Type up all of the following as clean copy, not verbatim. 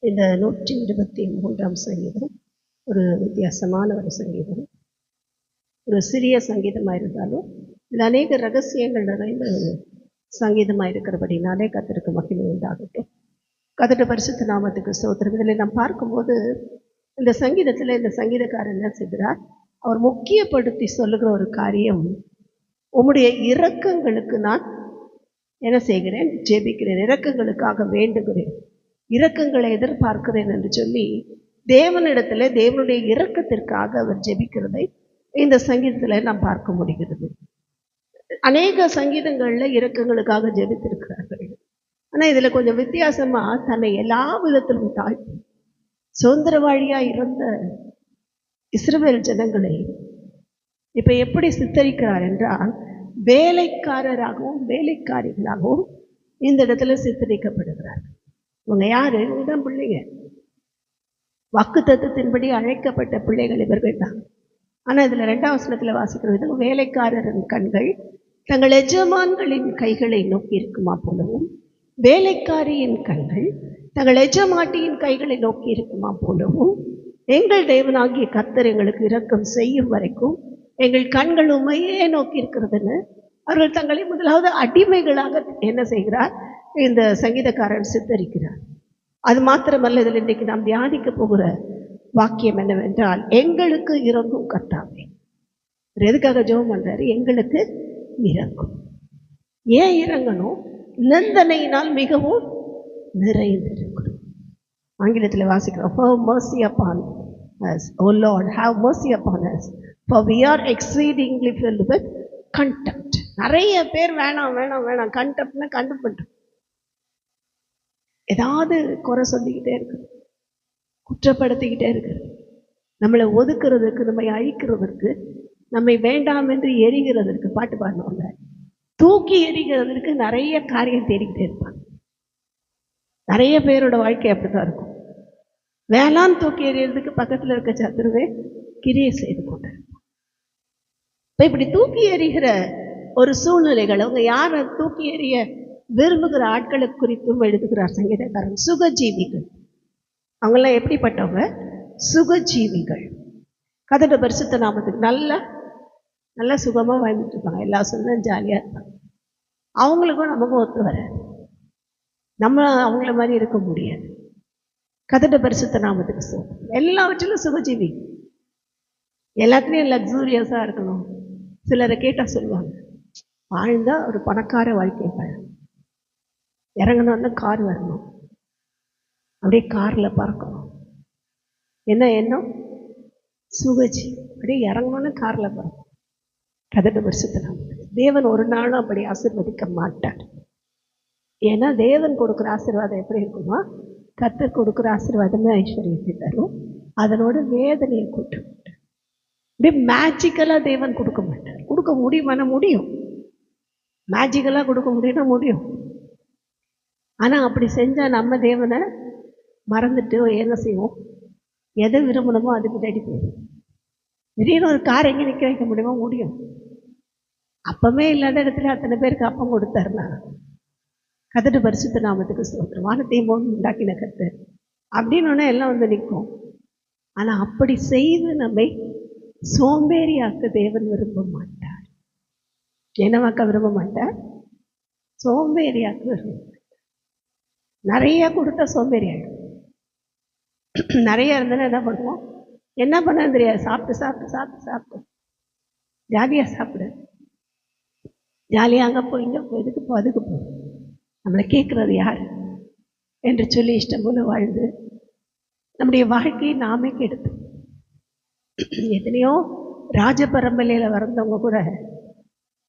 இந்த 123ஆம் சங்கீதம் ஒரு வித்தியாசமான ஒரு சங்கீதம். ஒரு சிறிய சங்கீதமாக இருந்தாலும் இதில் அநேக ரகசியங்கள் நிறைந்த ஒரு சங்கீதமாக இருக்கிறபடினாலே கர்த்தருக்கு மகிமை உண்டாகட்டும். கர்த்தருடைய பரிசுத்த நாமத்துக்கு ஸ்தோத்திரம். இதில் நாம் பார்க்கும்போது இந்த சங்கீதத்தில் இந்த சங்கீதக்காரர் என்ன செய்கிறார், அவர் முக்கியப்படுத்தி சொல்லுகிற ஒரு காரியம், உம்முடைய இரக்கங்களுக்கு நான் என்ன செய்கிறேன், ஜெபிக்கிறேன், இரக்கங்களுக்காக வேண்டுகிறேன், இரக்கங்களை எதிர்பார்க்கிறேன் என்று சொல்லி தேவனிடத்தில் தேவனுடைய இரக்கத்திற்காக அவர் ஜெபிக்கிறதை இந்த சங்கீதத்தில் நாம் பார்க்க முடிகிறது. அநேக சங்கீதங்களில் இரக்கங்களுக்காக ஜெபித்திருக்கிறார்கள். ஆனால் இதில் கொஞ்சம் வித்தியாசமாக தன்னை எல்லா விதத்திலும் தாழ்த்தி சுதந்திரவாளியாக இருந்த இஸ்ரவேல் ஜனங்களை இப்போ எப்படி சித்தரிக்கிறார் என்றால், வேலைக்காரராகவும் வேலைக்காரிகளாகவும் இந்த இடத்துல சித்தரிக்கப்படுகிறார். இவங்க யாரு? இவங்கதான் பிள்ளைங்க, வாக்கு தத்துவத்தின்படி அழைக்கப்பட்ட பிள்ளைகள் இவர்கள் தான். ஆனால் இதில் 2ஆம் வசனத்தில் வாசிக்கிறது, வேலைக்காரரின் கண்கள் தங்கள் எஜமான்களின் கைகளை நோக்கி இருக்குமா போலவும், வேலைக்காரியின் கண்கள் தங்கள் எஜமாட்டியின் கைகளை நோக்கி இருக்குமா போலவும், எங்கள் தேவனாகிய கர்த்தர் எங்களுக்கு இரக்கம் செய்யும் வரைக்கும் எங்கள் கண்கள் உண்மையே நோக்கி இருக்கிறதுன்னு அவர்கள் தங்களை முதலாவது அடிமைகளாக என்ன செய்கிறார், இந்த சங்கீதக்காரன் சித்தரிக்கிறார். அது மாத்திரமல்ல, இதில் இன்றைக்கு நாம் தியானிக்க போகிற வாக்கியம் என்னவென்றால், எங்களுக்கு இறங்கும் கர்த்தாவே. எதுக்காக ஜெபம் பண்றாரு? எங்களுக்கு இறங்கும். ஏன் இறங்கணும்? நிந்தனையினால் மிகவும் நிறைந்திருக்கிறோம். ஆங்கிலத்தில் வாசிக்கிறோம், have mercy upon us, O Lord, have mercy upon us, for we are exceedingly filled with contempt. நிறைய பேர் வேணாம் வேணாம் வேணாம், கண்டெப்ட்னா கண்டுபிட்டு ஏதாவது குறை சொல்லிக்கிட்டே இருக்கு, குற்றப்படுத்திக்கிட்டே இருக்கு, நம்மளை ஒதுக்குறதுக்கு, நம்மை அழிக்கிறதுக்கு, நம்மை வேண்டாம் என்று எரிகிறதற்கு, பாட்டு பாடணும்ல, தூக்கி எரிகிறதற்கு நிறைய காரியம் தேடிக்கிட்டே இருப்பாங்க. நிறைய பேரோட வாழ்க்கை அப்படித்தான் இருக்கும். வேளாண் தூக்கி எறியறதுக்கு பக்கத்தில் இருக்க சத்துருவே கிரியை செய்து கொண்டு இப்போ இப்படி தூக்கி எறிகிற ஒரு சூழ்நிலைகள், அவங்க யாரை தூக்கி எறிய விரும்புகிற ஆட்களை குறித்தும் எழுதுகிறார் சங்கீதக்காரன். சுகஜீவிகள், அவங்கெல்லாம் எப்படிப்பட்டவங்க? சுகஜீவிகள். கர்த்தருடைய பரிசுத்த நாமத்துக்கு நல்ல சுகமாக வாழ்ந்துட்டு இருப்பாங்க, எல்லா சொந்தம் ஜாலியாக இருப்பாங்க. அவங்களுக்கும் நமக்கும் ஒத்து வர, நம்ம அவங்கள மாதிரி இருக்க முடியாது. கர்த்தருடைய பரிசுத்த நாமத்துக்கு ஸ்தோத்திரம். எல்லாவற்றிலும் சுகஜீவி, எல்லாத்துலேயும் லக்ஸூரியஸாக இருக்கணும். சிலரை கேட்டால் சொல்லுவாங்க, வாழ்ந்தா ஒரு பணக்கார வாழ்க்கை வாழ, இறங்கணும்னா கார் வரணும், அப்படியே காரில் பறக்கணும். என்ன எண்ணம்? சுகஜி, அப்படியே இறங்கணும்னு காரில் பறக்கணும். கர்த்தருடைய பரிசுத்த நாமத்துக்கு. தேவன் ஒரு நாளும் அப்படி ஆசீர்வதிக்க மாட்டார். ஏன்னா தேவன் கொடுக்குற ஆசீர்வாதம் எப்படி இருக்குமா, கர்த்தர் கொடுக்குற ஆசீர்வாதமே ஐஸ்வர்யத்தை தரும், அதனோட வேதனையை கூட்ட மாட்டார். இப்படி மேஜிக்கலாக தேவன் கொடுக்க மாட்டார். கொடுக்க முடியுமான முடியும், மேஜிக்கலாக கொடுக்க முடியும்னா முடியும். ஆனால் அப்படி செஞ்சால் நம்ம தேவனை மறந்துட்டு என்ன செய்வோம், எதை விரும்பணுமோ அது பின்னாடி போயிடும். திடீர்னு ஒரு கார் எங்கே நிற்க வைக்க முடியுமோ முடியும். அப்பமே இல்லாத இடத்துல அத்தனை பேருக்கு அப்பம் கொடுத்தாருன்னா, கர்த்தருடைய பரிசுத்த நாமத்துக்கு ஸ்தோத்திரம். வானத்தையும் பூமியையும் உண்டாக்கின கர்த்தர் அப்படின்னு எல்லாம் வந்து நிற்கும். ஆனால் அப்படி செய்து நம்மை சோம்பேறியாக்க தேவன் விரும்ப மாட்டார். என்னவாக்க விரும்ப மாட்டார்? சோம்பேறியாக்க விரும்ப மாட்டார். நிறைய கொடுத்தா சோம்பேறி ஆகிடும். நிறைய இருந்ததுன்னா என்ன பண்ணுவோம், என்ன பண்ண தெரியாது, சாப்பிட்டு சாப்பிட்டு சாப்பிட்டு சாப்பிட்டு ஜாலியாக சாப்பிடு, ஜாலியாக அங்கே போய் இங்கே போய், இதுக்கு போ அதுக்கு போ, நம்மளை கேட்குறது யார் என்று சொல்லி இஷ்டம் போல வாழ்ந்து நம்முடைய வாழ்க்கையை நாமே கெடுத்து. எத்தனையோ ராஜ பரம்பரையில் வந்தவங்க கூட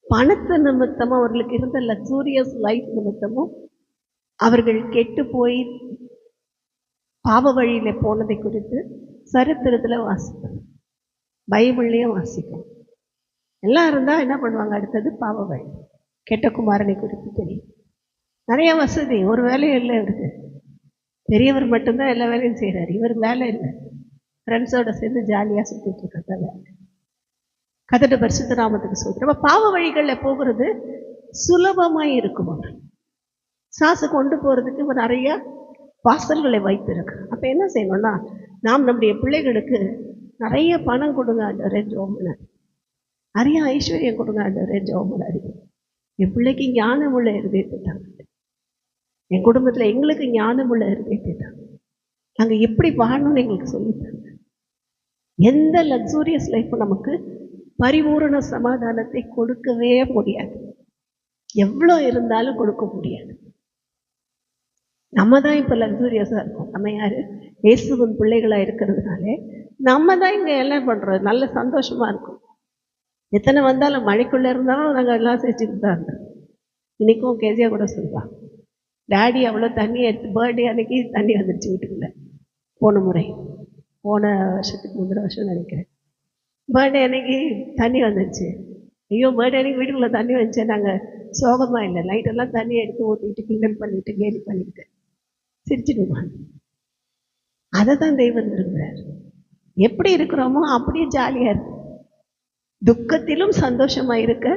பணத்து நிமித்தமும் அவர்களுக்கு இருந்த லக்ஸூரியஸ் லைஃப் நிமித்தமும் அவர்கள் கெட்டு போய் பாவ வழியில் போனதை குறித்து சரித்திரத்தில் வாசிக்கணும், பைபிள்லேயும் வாசிக்கணும். எல்லாம் இருந்தால் என்ன பண்ணுவாங்க, அடுத்தது பாவ வழி. கெட்ட குமாரனை குறித்து தெரியும். நிறைய வசதி, ஒரு வேலையும் இல்லை இருக்கு. பெரியவர் மட்டும்தான் எல்லா வேலையும் செய்கிறார், இவர் வேலை இல்லை, ஃப்ரெண்ட்ஸோட சேர்ந்து ஜாலியாக சுற்றிட்டு இருக்கிறத வேலை. கர்த்தருடைய பரிசுத்த நாமத்துக்கு ஸ்தோத்திரம். பாவ வழிகளில் போகிறது சுலபமாக இருக்கும். சாசு கொண்டு போகிறதுக்கு நிறையா வாசல்களை வைத்திருக்கு. அப்போ என்ன செய்யணும்னா, நாம் நம்முடைய பிள்ளைகளுக்கு நிறைய பணம் கொடுங்க ஆண்டவரே ஜெபம்னு, நிறைய ஐஸ்வர்யம் கொடுங்க ஆண்டவரே ஜெபம்னு. என் பிள்ளைக்கு ஞானமுள்ள இருதயத்தை தாங்க, என் குடும்பத்தில் எங்களுக்கு ஞானமுள்ள இருதயத்தை தாங்க, நாங்கள் எப்படி வாழணும்னு எங்களுக்கு சொல்லித்தாங்க. எந்த லக்ஸூரியஸ் லைஃப்பும் நமக்கு பரிபூரண சமாதானத்தை கொடுக்கவே முடியாது. எவ்வளோ இருந்தாலும் கொடுக்க முடியாது. நம்ம தான் இப்போ லக்ஸூரியஸாக இருக்கோம். நம்ம யார்? இயேசுவின் பிள்ளைகளாக இருக்கிறதுனாலே நம்ம தான் இங்கே எல்லாம் பண்ணுறோம், நல்ல சந்தோஷமாக இருக்கும். எத்தனை வந்தாலும் மழைக்குள்ளே இருந்தாலும் நாங்கள் எல்லாம் செஞ்சுட்டு தான் இருந்தோம். இன்றைக்கும் கேசியா கூட சொல்லுவாங்க, டேடி அவ்வளோ தண்ணி எடுத்து பர்த்டே அன்னைக்கு தண்ணி வந்துடுச்சு வீட்டுக்குள்ளே. போன வருஷத்துக்கு முந்தின வருஷம் நினைக்கிறேன், பர்த்டே அன்னைக்கு தண்ணி வந்துடுச்சு. ஐயோ பர்த்டே அன்னைக்கு வீட்டுக்குள்ளே தண்ணி வந்துச்சு, நாங்கள் சோகமாக இல்லை, நைட்டெல்லாம் தண்ணி எடுத்து ஊற்றிட்டு கிண்டல் பண்ணிட்டு கேலி பண்ணிட்டு சிரிச்சுடுவாங்க. அதை தான் தெய்வம் விரும்புகிறார். எப்படி இருக்கிறோமோ அப்படியே ஜாலியாக இருக்கும், துக்கத்திலும் சந்தோஷமாக இருக்க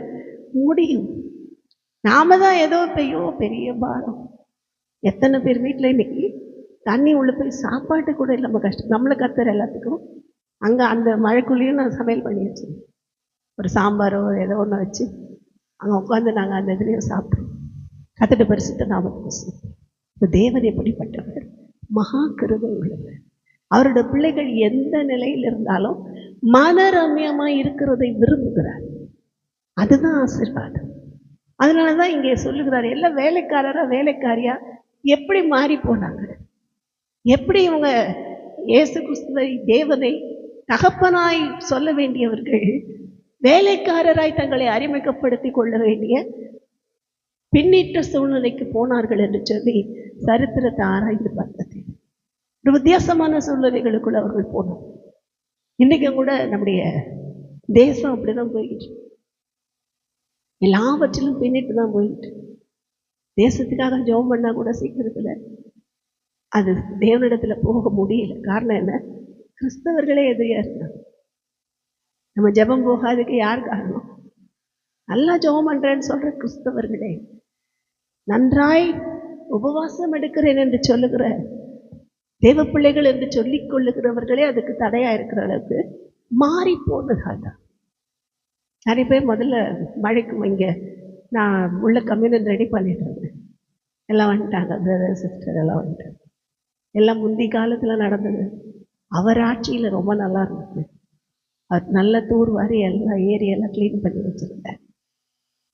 முடியும். நாம தான் ஏதோ பெரிய பாரம். எத்தனை பேர் வீட்டில் இன்னைக்கு தண்ணி உள்ள போய் சாப்பாட்டு கூட இல்லாமல் கஷ்டம். நம்மளை கத்துற எல்லாத்துக்கும் அங்கே அந்த மழைக்குள்ளேயும் நான் சமையல் பண்ணி வச்சேன். ஒரு சாம்பாரோ ஏதோ ஒன்று வச்சு அங்கே உட்காந்து நாங்கள் அந்த இதுலேயும் சாப்பிட்றோம். கத்துட்டு பரிசுத்த நாமத்துக்கு. இப்போ தேவன் எப்படிப்பட்டவர்? மகா கிருபை உள்ளவர். அவரோட பிள்ளைகள் எந்த நிலையில் இருந்தாலும் மனரம்யமாக இருக்கிறதை விரும்புகிறார். அதுதான் ஆசீர்வாதம். அதனால தான் இங்கே சொல்லுகிறார், எல்லாம் வேலைக்காரியா எப்படி மாறி போனாங்க, எப்படி இவங்க இயேசு கிறிஸ்துவை தேவனை தகப்பனாய் சொல்ல வேண்டியவர்கள் வேலைக்காரராய் தங்களை அறிமுகப்படுத்தி கொள்ள வேண்டிய பின்னிட்ட சூழ்நிலைக்கு போனார்கள் என்று சொல்லி சரித்திரத்தை ஆராய்ந்து பார்த்தது. ஒரு வித்தியாசமான சூழ்நிலைகளுக்குள்ள அவர்கள் போனார். இன்னைக்கு கூட நம்முடைய தேசம் அப்படிதான் போயிட்டு, எல்லாவற்றிலும் பின்னிட்டு தான் போயிட்டு. தேசத்துக்காக ஜெபம் பண்ணா கூட சீக்கிரத்தில் அது தேவனிடத்துல போக முடியல. காரணம் என்ன? கிறிஸ்தவர்களே எதிரியா இருந்தாங்க. நம்ம ஜெபம் போகாதுக்கு யார் காரணம்? நல்லா ஜெபம் பண்றேன்னு சொல்ற கிறிஸ்தவர்களே, நன்றாய் உபவாசம் எடுக்கிறேன் என்று சொல்லுகிற தேவ பிள்ளைகள் என்று சொல்லிக் கொள்ளுகிறவர்களே அதுக்கு தடையா இருக்கிற அளவுக்கு மாறி போனதால் தான் நிறைய பேர் முதல்ல மழைக்கு இங்கே நான் உள்ள கம்யூனிட்டி ரெடி பண்ணிட்டு இருந்தேன். எல்லாம் வந்துட்டாங்க, பிரதர் சிஸ்டர் எல்லாம் வந்துட்டாங்க. எல்லாம் முந்தி காலத்தில் நடந்தது. அவர் ஆட்சியில் ரொம்ப நல்லா இருந்தது. அவர் நல்ல தூர் வாரி எல்லாம் ஏரியெல்லாம் க்ளீன் பண்ணி வச்சுருந்தார்.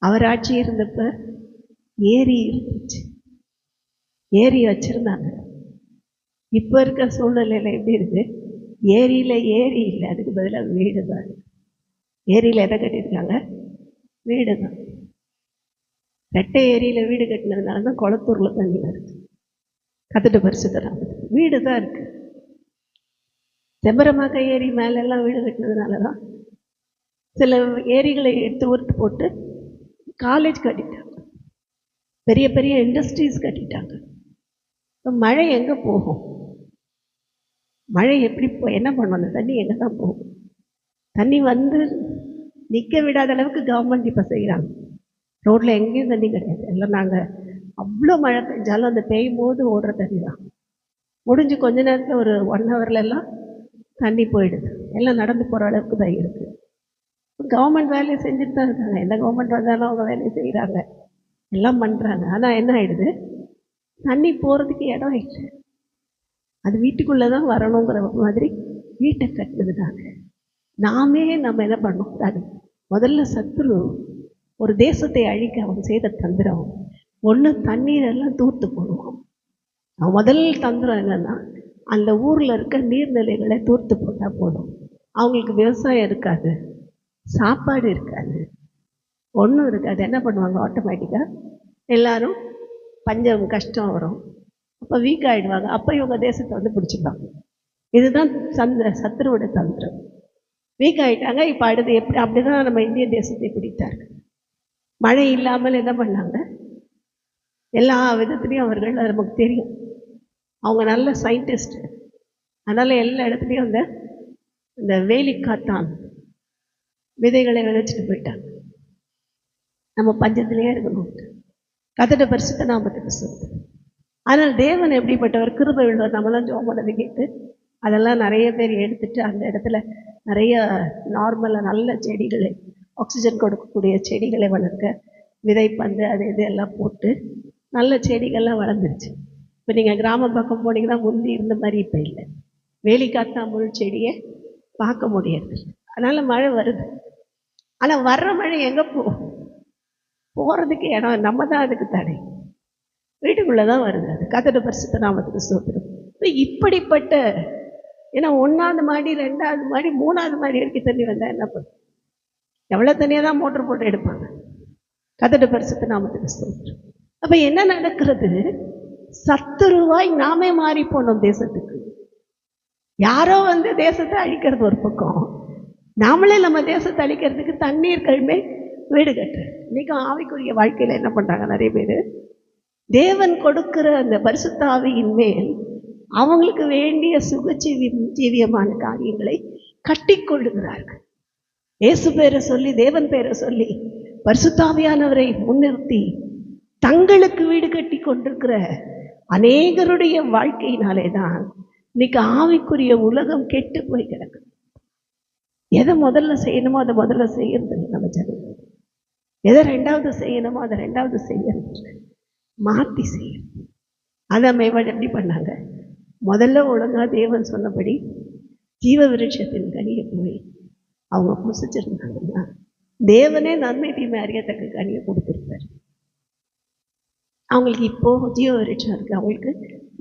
அவர் ஆட்சி இருந்தப்ப ஏரி இருந்துச்சு, ஏரி வச்சுருந்தாங்க. இப்போ இருக்க சூழ்நிலையில் எப்படி இருக்குது? ஏரியில் ஏரி இல்லை, அதுக்கு பதிலாக வீடு தான். ஏரியில் எதை கட்டியிருக்காங்க? வீடு தான். ரெட்டை ஏரியில் வீடு கட்டினதுனால தான் குளத்தூரில் தண்ணி வருது. கத்துட்டு பரிசுத்தராங்க, வீடு தான் இருக்கு. செம்பரமாக்க ஏரி மேலெல்லாம் வீடு கட்டினதுனால தான் சில ஏரிகளை எடுத்து ஊர்த்து போட்டு காலேஜ் கட்டிட்டாங்க, பெரிய பெரிய இண்டஸ்ட்ரீஸ் கட்டிட்டாங்க. இப்போ மழை எங்கே போகும்? மழை எப்படி என்ன பண்ணும்? அந்த தண்ணி எங்கே தான் போகும்? தண்ணி வந்து நிற்க விடாத அளவுக்கு கவர்மெண்ட் இப்போ செய்கிறாங்க. ரோட்டில் எங்கேயும் தண்ணி கிடையாது. எல்லாம் நாங்கள் அவ்வளோ மழை பெஞ்சாலும் அந்த பெய்யும் போது ஓடுற தண்ணி தான். முடிஞ்சு கொஞ்ச நேரத்தில் ஒரு 1 ஹவர்லாம் தண்ணி போயிடுது. எல்லாம் நடந்து போகிற அளவுக்கு தான் இருக்குது. கவர்மெண்ட் வேலையை செஞ்சுட்டு தான் இருக்காங்க. எந்த கவர்மெண்ட் வந்தாலும் அவங்க வேலையை செய்கிறாங்க, எல்லாம் பண்ணுறாங்க. ஆனால் என்ன ஆகிடுது? தண்ணி போகிறதுக்கு இடம் இல்லை. அது வீட்டுக்குள்ளே தான் வரணுங்கிற மாதிரி வீட்டை கட்டுனதுனால நாமே நம்ம என்ன பண்ணோம்? அது முதல்ல சத்துரு ஒரு தேசத்தை அழிக்க அவன் செய்த தந்திரம் ஒன்று, தண்ணீரெல்லாம் தூர்த்து போடுவான். அவன் முதல் தந்திரம் என்னன்னா, அந்த ஊரில் இருக்க நீர்நிலைகளை தூர்த்து போட்டால் போதும், அவங்களுக்கு விவசாயம் இருக்காது, சாப்பாடு இருக்காது, ஒன்றும் இருக்காது. என்ன பண்ணுவாங்க? ஆட்டோமேட்டிக்காக எல்லாரும் பஞ்சம் கஷ்டம் வரும், அப்போ வீக் ஆகிடுவாங்க. அப்போ இவங்க தேசத்தை வந்து பிடிச்சிப்பாங்க. இதுதான் சத்துருவோட தந்திரம். வீக் ஆகிட்டாங்க. இப்போ அடுத்து எப்படி? அப்படி தான் நம்ம இந்திய தேசத்தை பிடித்தார்கள். மழை இல்லாமல் என்ன பண்ணாங்க? எல்லா விதத்துலேயும் அவர்கள், அது நமக்கு தெரியும், அவங்க நல்ல சயின்டிஸ்ட்டு. அதனால் எல்லா இடத்துலையும் இந்த வேலிக்காத்தான் விதைகளை விளைச்சிட்டு போயிட்டாங்க. நம்ம பஞ்சத்திலேயே இருக்கணும். கதட பரிசுத்த நாமத்துக்கு சொல்லுது. ஆனால் தேவன் எப்படிப்பட்டவர்? கிருபை உள்ளவர். நம்மளாம் ஜெபம் பண்ணதை கேட்டு அதெல்லாம் நிறைய பேர் எடுத்துட்டு அந்த இடத்துல நிறைய நார்மலாக நல்ல செடிகளை, ஆக்சிஜன் கொடுக்கக்கூடிய செடிகளை வளர்க்க விதைப்பந்து அது இது எல்லாம் போட்டு நல்ல செடிகள்லாம் வளர்ந்துருச்சு. இப்போ நீங்கள் கிராம பக்கம் போனீங்கன்னா முந்தி இருந்த மாதிரி இப்போ இல்லை. வேலிக்காத்தா முள் செடியை பார்க்க முடியாது. அதனால் மழை வருது. ஆனால் வர்ற மழை எங்கே போகிறதுக்கு இடம் நம்ம தான் அதுக்கு தடை. வீட்டுக்குள்ளே தான் வருது. அது கர்த்தருடைய பரிசுத்த நாமத்துக்கு ஸ்தோத்திரம். இப்படிப்பட்ட ஏன்னா 1வது மாடி 2வது மாடி 3வது மாடி வரைக்கும் தண்ணி வந்தால் என்ன பண்ணும்? எவ்வளோ தண்ணியாக தான் மோட்டர் போட்டு எடுப்பாங்க. கர்த்தருடைய பரிசுத்த நாமத்துக்கு ஸ்தோத்திரம். அப்போ என்ன நடக்கிறது? சத்துருவாய் நாமே மாறி போனோம் தேசத்துக்கு. யாரோ வந்து தேசத்தை அழிக்கிறது ஒரு பக்கம், நாமளே நம்ம தேசத்தை அழிக்கிறதுக்கு தண்ணீர்கள் மேல் வீடு கட்டு. இன்னைக்கும் ஆவிக்குரிய வாழ்க்கையில் என்ன பண்ணுறாங்க நிறைய பேர்? தேவன் கொடுக்கிற அந்த பரிசுத்த ஆவியின் மேல் அவங்களுக்கு வேண்டிய ஜீவியமான காரியங்களை கட்டி கொள்ளுகிறார்கள். இயேசு பேரை சொல்லி, தேவன் பேரை சொல்லி, பரிசுத்த ஆவியானவரை முன்னிறுத்தி தங்களுக்கு வீடு கட்டி கொண்டிருக்கிற அநேகருடைய வாழ்க்கையினாலே தான் இன்னைக்கு ஆவிக்குரிய உலகம் கெட்டு போய் கிடக்கு. எதை முதல்ல செய்யணுமோ அதை முதல்ல செய்யறது இல்லை நம்ம ஜனங்கள். எதை 2வது செய்யணுமோ அதை 2வது செய்யறது, மாற்றி செய்யணும். அதை மேவாடு எப்படி பண்ணாங்க? முதல்ல ஒழுங்கா தேவன் சொன்னபடி ஜீவ விருட்சத்தின் கனியை போய் அவங்க புசிச்சிருந்தாங்கன்னா தேவனே நன்மை தீமை அறியத்தக்க கனியை கொடுத்துருப்பாரு. அவங்களுக்கு இப்போ ஜீவ விருட்சம் இருக்கு, அவங்களுக்கு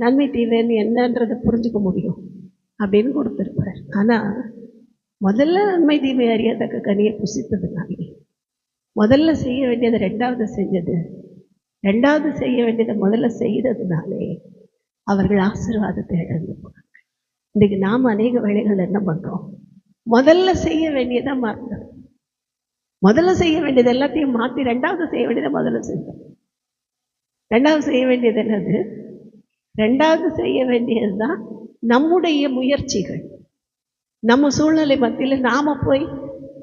நன்மை தீமைன்னு என்னன்றதை புரிஞ்சுக்க முடியும் அப்படின்னு கொடுத்துருப்பார். ஆனால் முதல்ல நன்மை தீமை அறியத்தக்க கனியை புசித்ததுனாலே முதல்ல செய்ய வேண்டியதை 2வது செஞ்சது, 2வது செய்ய வேண்டியதை முதல்ல செய்ததுனாலே அவர்கள் ஆசீர்வாதத்தை இழந்து போனாங்க. இன்றைக்கு நாம் அநேக வேளைகள் என்ன பண்ணுறோம்? முதல்ல செய்ய வேண்டியதை மாற்றோம். முதல்ல செய்ய வேண்டியது எல்லாத்தையும் மாற்றி 2வது செய்ய வேண்டியதை முதல்ல செஞ்சோம். 2வது செய்ய வேண்டியது என்னது? 2வது செய்ய வேண்டியது தான் நம்முடைய முயற்சிகள். நம்ம சூழ்நிலை மத்தியில் நாம் போய்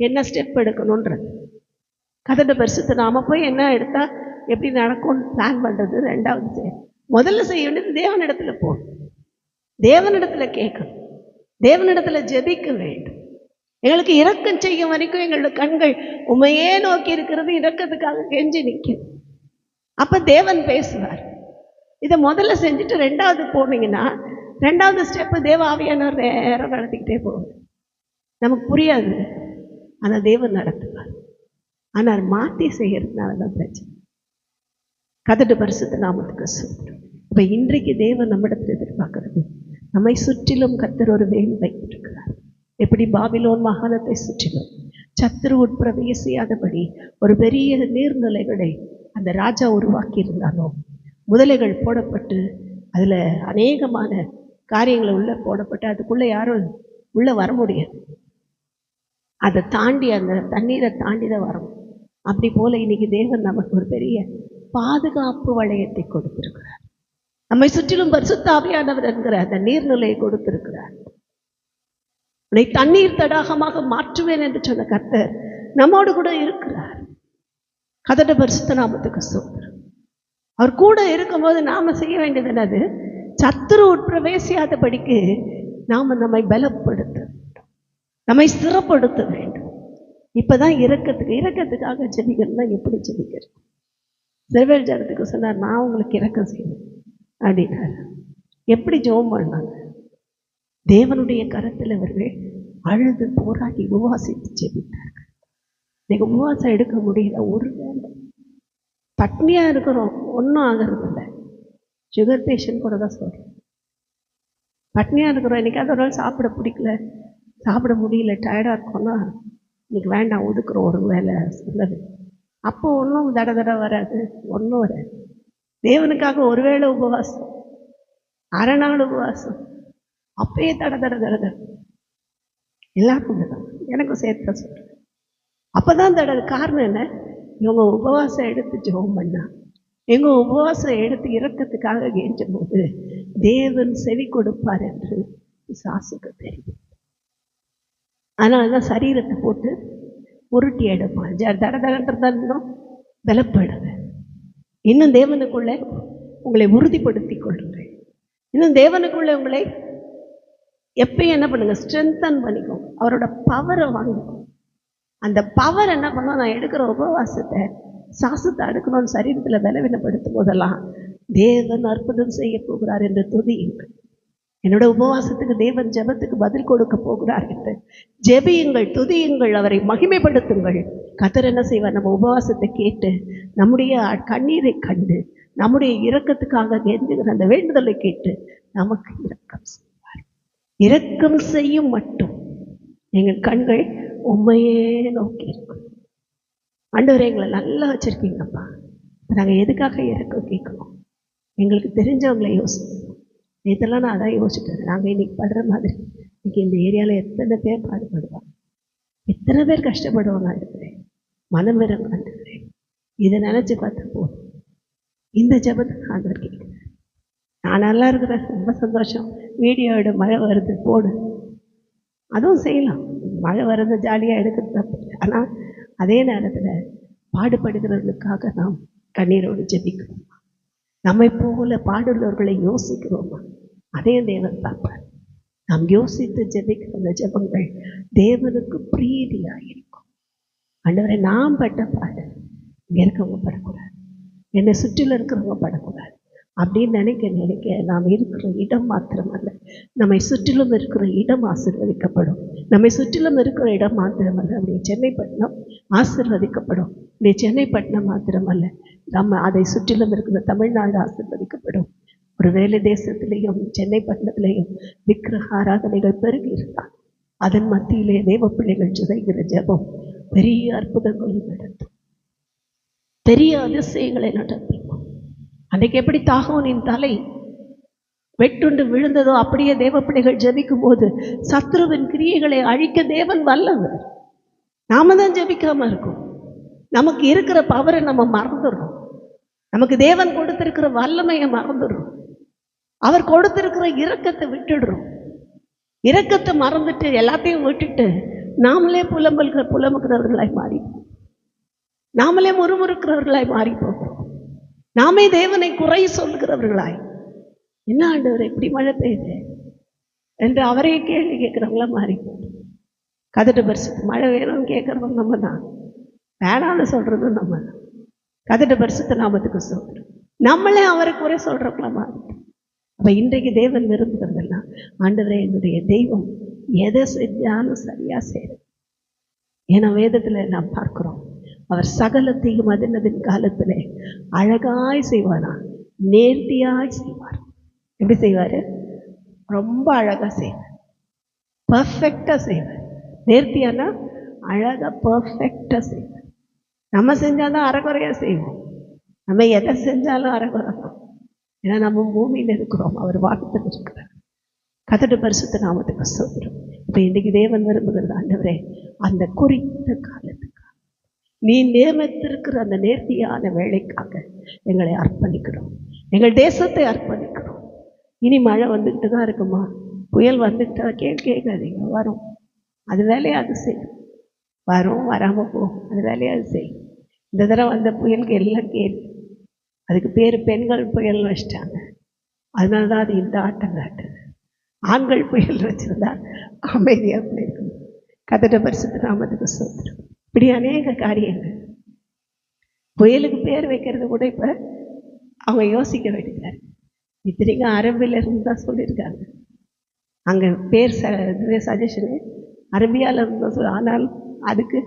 என்ன ஸ்டெப் எடுக்கணுன்றது, கர்த்தருடைய பரிசுத்த நாம் போய் என்ன எடுத்தால் எப்படி நடக்கும்னு பிளான் பண்ணுறது 2வது செய்யணும். முதல்ல செய்ய வேண்டியது தேவனிடத்தில் போகணும், தேவனிடத்தில் கேட்கணும், தேவனிடத்தில் ஜெபிக்க வேண்டும். எங்களுக்கு இரக்கம் செய்யும் வரைக்கும் எங்களோட கண்கள் உண்மையே நோக்கி இருக்கிறது, இரக்கத்துக்காக கெஞ்சி நிற்கும். அப்போ தேவன் பேசுவார். இதை முதல்ல செஞ்சுட்டு 2வது போனீங்கன்னா 2வது ஸ்டெப்பு தேவ ஆவியானவர் நேரம் நடத்திக்கிட்டே போகுது. நமக்கு புரியாது, ஆனால் தேவன் நடத்துவார். ஆனால் மாற்றி செய்யறதுனால தான் பிரச்சனை. கர்த்தருடைய பரிசுத்த நாமத்துக்கு ஸ்தோத்திரம். இப்போ இன்றைக்கு தேவன் நம்மிடத்தில் எதிர்பார்க்கிறது, நம்மை சுற்றிலும் கர்த்தர் ஒரு வேல் வைத்திருக்கிறார். எப்படி பாபிலோன் மாகாணத்தை சுற்றிலும் சத்துரு உட்பிரவேசியாதபடி ஒரு பெரிய நீர்நிலைகளை அந்த ராஜா உருவாக்கி இருந்தாலும் முதலைகள் போடப்பட்டு அதில் அநேகமான காரியங்களை உள்ளே போடப்பட்டு அதுக்குள்ளே யாரும் உள்ளே வர முடியாது. அதை தாண்டி அந்த தண்ணீரை தாண்டி தான் வரணும். அப்படி போல் இன்னைக்கு தேவன் நமக்கு ஒரு பெரிய பாதுகாப்பு வளையத்தை கொடுத்திருக்கிறார். நம்மை சுற்றிலும் பரிசுத்த ஆவியானவர் என்கிற அந்த நீர்நிலையை கொடுத்திருக்கிறார். உன்னை தண்ணீர் தடாகமாக மாற்றுவேன் என்று சொன்ன கர்த்தர் நம்மோடு கூட இருக்கிறார். கர்த்தருடைய பரிசுத்த நாமத்துக்கு ஸ்தோத்திரம். அவர் கூட இருக்கும்போது நாம செய்ய வேண்டியது என்னது? சத்துரு உட்பிரவேசியாதபடிக்கு நாம நம்மை பலப்படுத்த வேண்டும், நம்மை ஸ்திரப்படுத்த வேண்டும். இப்பதான் இரக்கத்துக்காக ஜெபிக்கணும்னா எப்படி ஜெபிக்கிறது? சிறுவேல் ஜனத்துக்கு சொன்னார், நான் உங்களுக்கு இரக்கம் செய்யணும் அப்படின்னாரு. எப்படி ஜெபம் பண்ணாங்க? தேவனுடைய கரத்தில் அவர்கள் அழுது போராடி உபவாசித்து ஜெபித்தார்கள். இன்னைக்கு உபவாசம் எடுக்க முடியல, ஒரு வேலை பட்னியாக இருக்கிறோம், ஒன்றும் ஆகிறது இல்லை. சுகர் பேஷண்ட் கூட தான் சொல்கிறேன், பட்னியாக இருக்கிறோம். இன்னைக்காவது ஒரு நாள் சாப்பிட பிடிக்கல, சாப்பிட முடியல, டயர்டாக இருக்கோம்னா இன்னைக்கு வேண்டாம் ஒதுக்குறோம் ஒரு வேலை சொன்னது. அப்போ ஒன்றும் தட வராது, ஒன்றும் வராது. தேவனுக்காக ஒரு வேளை உபவாசம், அரை நாள் உபவாசம், அப்பயே தட எல்லாருக்கும் தான், எனக்கும் சேர்த்து சொல்கிறேன். அப்போ தான் காரணம் என்ன? இவங்க உபவாசம் எடுத்து ஜெபம் பண்ணா, எங்கள் உபவாசம் எடுத்து இரக்கத்துக்காக கெஞ்சும் போது தேவன் செவி கொடுப்பார் என்று சாசுக்கு தெரியும். அதனால தான் சரீரத்தை போட்டு உருட்டி எடுப்பான். தடன்றதான் இன்னும் பலப்படுது, இன்னும் தேவனுக்குள்ளே உங்களை உறுதிப்படுத்திக் கொள்ளுங்கள். இன்னும் தேவனுக்குள்ளே உங்களை எப்பயும் என்ன பண்ணுங்க, ஸ்ட்ரென்தன் பண்ணிக்கோங்க. அவரோட பவரை வாங்கிக்கோங்க. அந்த பவர் என்ன பண்ணுவோம், நான் எடுக்கிற உபவாசத்தை சாசத்தை அடுக்கணும்னு சரீரத்தில் பலவீனப்படுத்தும் போதெல்லாம் தேவன் அற்புதம் செய்ய போகிறார் என்று துதியுங்கள். என்னோட உபவாசத்துக்கு தேவன் ஜெபத்துக்கு பதில் கொடுக்க போகிறார் என்று ஜெபியுங்கள், துதியுங்கள், அவரை மகிமைப்படுத்துங்கள். கர்த்தர் என்ன செய்வார், நம்ம உபவாசத்தை கேட்டு நம்முடைய கண்ணீரை கண்டு நம்முடைய இரக்கத்துக்காக கெஞ்சுகிற அந்த வேண்டுதலை கேட்டு நமக்கு இரக்கம் செய்வார். இரக்கம் செய்யும் மட்டும் எங்கள் கண்கள் உண்மையே நோக்கி இருக்கும். ஆண்டவரே, எங்களை நல்லா வச்சிருக்கீங்கப்பா, நாங்கள் எதுக்காக இரக்கம் கேட்கணும்? எங்களுக்கு தெரிஞ்சவங்களை யோசிக்கணும். இதெல்லாம் நான் அதான் யோசிச்சுட்டேன். நாங்கள் இன்னைக்கு படுற மாதிரி இன்னைக்கு இந்த ஏரியாவில் எத்தனை பேர் பாடுபடுவாங்க, எத்தனை பேர் கஷ்டப்படுவாங்க. ஆண்டுகிறேன், மனம் விரங்க ஆண்டுகிறேன். இதை நினச்சி பார்த்தா போதும். இந்த ஜெபத்தை ஆண்டவர் கேட்குறேன். நான் நல்லா இருக்கிறேன், ரொம்ப சந்தோஷம். வீடியோட மழை வருது போடு, அதுவும் செய்யலாம். மழை வர்றது ஜாலியாக எடுக்கிறது தப்பு. ஆனால் அதே நேரத்தில் பாடுபடுகிறவர்களுக்காக நாம் கண்ணீரோடு ஜெபிக்கிறோம். நம்மை போல பாடுள்ளவர்களை யோசிக்கிறோமா? அதே தேவன் பார்ப்பார். நாம் யோசித்து ஜெபிக்கிற அந்த ஜெபங்கள் தேவனுக்கு பிரீதியாக இருக்கும். ஆண்டவரை, நாம் பட்ட பாடு இங்கே இருக்கவங்க படக்கூடாது, என்னை சுற்றில இருக்கிறவங்க படக்கூடாது அப்படின்னு நினைக்க நாம் இருக்கிற இடம் மாத்திரமல்ல, நம்மை சுற்றிலும் இருக்கிற இடம் ஆசீர்வதிக்கப்படும். நம்மை சுற்றிலும் இருக்கிற இடம் மாத்திரமல்ல, அப்படியே சென்னைப்பட்டினம் ஆசீர்வதிக்கப்படும். இப்படி சென்னைப்பட்டினம் மாத்திரமல்ல, நம்ம அதை சுற்றிலும் இருக்கிற தமிழ்நாடு ஆசீர்வதிக்கப்படும். ஒரு வேலை தேசத்திலேயும் சென்னைப்பட்டினத்திலேயும் விக்கிரக ஆராதனைகள் பெருகி இருந்தால் அதன் மத்தியிலே தேவ பிள்ளைகள் சுதைகிற ஜெபம் பெரிய அற்புதங்களை நடத்தும், பெரிய அதிசயங்களை நடத்தும். அன்றைக்கு எப்படி தாகோனின் தலை வெட்டுண்டு விழுந்ததோ அப்படியே தேவ பிள்ளைகள் ஜெபிக்கும் போது சத்ருவின் கிரியைகளை அழிக்க தேவன் வல்லவர். நாம தான் ஜெபிக்காம இருக்கோம். நமக்கு இருக்கிற பவரை நம்ம மறந்துடுறோம். நமக்கு தேவன் கொடுத்திருக்கிற வல்லமையை மறந்துடுறோம். அவர் கொடுத்திருக்கிற இரக்கத்தை விட்டுடுறோம். இரக்கத்தை மறந்துட்டு எல்லாத்தையும் விட்டுட்டு நாமளே புலம்புகிறவர்களாய் மாறி, நாமளே முறுமுறுக்கிறவர்களாய் மாறி போகிறோம். நாமே தேவனை குறை சொல்லுகிறவர்களாய், என்ன ஆண்டவர் இப்படி மழை பெய்யுது என்று அவரே கேள்வி கேட்குறவங்களா மாறி போகிறோம். கதட்டு பரிசுத்து மழை வேணும்னு கேட்குறவங்க நம்ம தான், வேணான்னு சொல்கிறதும் நம்ம தான். கதட்டு பரிசுத்த நாமத்துக்கு சொல்கிறோம், நம்மளே அவரை குறை சொல்கிறவங்களா மாறி. அப்போ இன்றைக்கு தேவன் விரும்புகிறதெல்லாம், ஆண்டவரே என்னுடைய தெய்வம் எதை செஞ்சாலும் சரியாக செய்யுது. ஏன்னா வேதத்தில் நாம் பார்க்குறோம், அவர் சகலத்தையும் அதனதின் காலத்தில் அழகாய் செய்வாரா, நேர்த்தியாய் செய்வார். எப்படி செய்வார்? ரொம்ப அழகாக செய்வார், பர்ஃபெக்டாக செய்வார். நேர்த்தியானா அழகாக பர்ஃபெக்டாக செய்வார். நம்ம செஞ்சாலும் அரைக்குறையாக செய்வோம். நம்ம எதை செஞ்சாலும் அரைக்குறை தான். ஏன்னா நம்ம பூமியில் இருக்கிறோம், அவர் வானத்தில் இருக்கிறார். கதட்டு பரிசுத்த நாமத்துக்கு சொல்கிறோம். இப்போ இன்றைக்கு தேவன் விரும்புகிறது, ஆண்டவரே அந்த குறித்த காலத்துக்கு நீ நியமித்திருக்கிற அந்த நேர்த்தியான வேலைக்காக எங்களை அர்ப்பணிக்கிறோம், எங்கள் தேசத்தை அர்ப்பணிக்கிறோம். இனி மழை வந்துக்கிட்டு தான் இருக்குமா, புயல் வந்துக்கிட்டா கேட்காதீங்க, வரும், அது வேலையை அது செய்யும். வரும், வராமல் போகும், அது வேலையை அது செய்யும். இந்த தடவை வந்த புயலுக்கு எல்லாம் கேள்வி, அதுக்கு பேர் பெண்கள் புயல் வச்சிட்டாங்க. அதனால தான் அது இந்த ஆட்டம் காட்டுது. ஆண்கள் புயல் வச்சுருந்தா அமைதியாக போயிருக்கணும். கதட்ட பரிசுத்த நாமத்துக்கு சொல்கிறோம். இப்படி அநேக காரியங்கள். புயலுக்கு பேர் வைக்கிறது கூட இப்போ அவங்க யோசிக்க வேண்டியதாரு. இத்தனைக்கும் அரபியிலிருந்து தான் சொல்லியிருக்காங்க. அங்கே பேர் சஜஷனு அரபியாவில் இருந்தால் ஆனால் அதுக்கு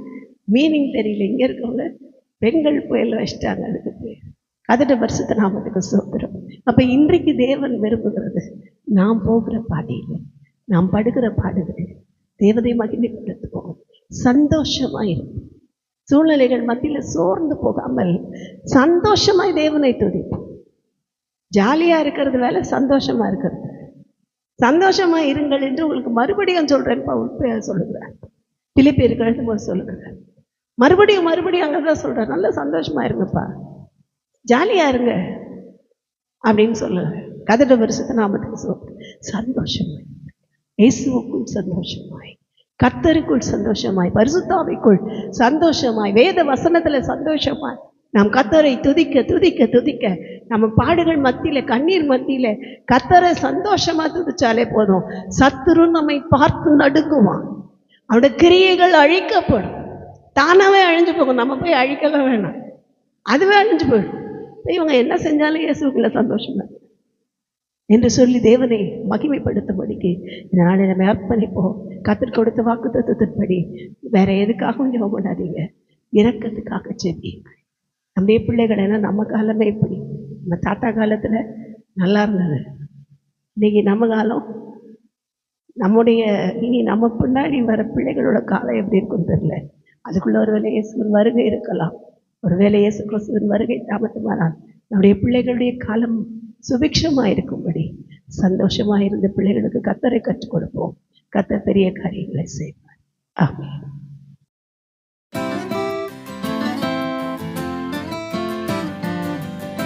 மீனிங் தெரியல. இங்கே இருக்கவங்க பெண்கள் புயல் வச்சிட்டாங்க, அதுக்கு பேர். கதட்ட பரிசுத்த நாமத்துக்கு சொல்கிறோம். அப்போ இன்றைக்கு தேவன் விரும்புகிறது, நாம் போகிற பாதையில், நாம் படுகிற பாடுகளில் தேவதை மகிமைப்படுத்துவோம், சந்தோஷமாக இருக்கும். சூழ்நிலைகள் மத்தியில் சோர்ந்து போகாமல் சந்தோஷமாய் தேவனை துதிப்போம். ஜாலியாக இருக்கிறது வேலை, சந்தோஷமாக இருக்கிறது. சந்தோஷமாக இருங்கள் என்று உங்களுக்கு மறுபடியும் சொல்கிறேன். பவுல் சொல்லுகிறார், பிலிப்பியர்கள் எழுதும்போது சொல்லுகிறார். மறுபடியும் அங்கே தான் சொல்கிறார், நல்ல சந்தோஷமாக இருங்கப்பா, ஜாலியாக இருங்க அப்படின்னு சொல்லுகிறார். கதட்ட பரிசுத்த நாமத்துக்கு சந்தோஷமாய், இயேசுவுக்குள் சந்தோஷமாய், கர்த்தருக்குள் சந்தோஷமாய், பரிசுத்தாவிக்குள் சந்தோஷமாய், வேத வசனத்தில் சந்தோஷமாய் நாம் கர்த்தரை துதிக்க துதிக்க துதிக்க நம்ம பாடுகள் மத்தியில, கண்ணீர் மத்தியில கர்த்தரை சந்தோஷமா துதிச்சாலே போதும். சத்துரு நம்மை பார்த்து நடுங்குவான். அவனுடைய கிரியைகள் அழிக்கப்படும். தானாவே அழிஞ்சு போகும். நம்ம போய் அழிக்கலாம் வேணாம், அதுவே அழிஞ்சு போயிடும். இவங்க என்ன செஞ்சாலும் இயேசுக்குள்ள சந்தோஷமா என்று சொல்லி தேவனை மகிமைப்படுத்தும்படிக்கு இந்த நாளை நம்ம அர்ப்பணிப்போம். கர்த்தர் கொடுத்த வாக்குத்தத்தத்தின்படி வேற எதுக்காகவும் ஜெபம் பண்ணாதீங்க, இரக்கத்துக்காக ஜெபியுங்கள். நம்முடைய பிள்ளைகள், ஏன்னா நம்ம காலமே இப்படி. நம்ம தாத்தா காலத்தில் நல்லா இருந்தது. இன்னைக்கு நம்ம காலம், நம்முடைய இனி நம்ம பின்னாடி வர பிள்ளைகளோட காலம் எப்படி இருக்குன்னு தெரியல. அதுக்குள்ள ஒருவேளை இயேசுவின் வருகை இருக்கலாம். ஒருவேளை இயேசு கிறிஸ்துவின் வருகை தாமதமானால் நம்முடைய பிள்ளைகளுடைய காலம் சுபிக்ஷமாக இருக்கும்படி சந்தோஷமாக இருந்த பிள்ளைகளுக்கு கர்த்தரை கற்றுக் கொடுப்போம். கர்த்தர் பெரிய காரியங்களை செய்வார். ஆமென்.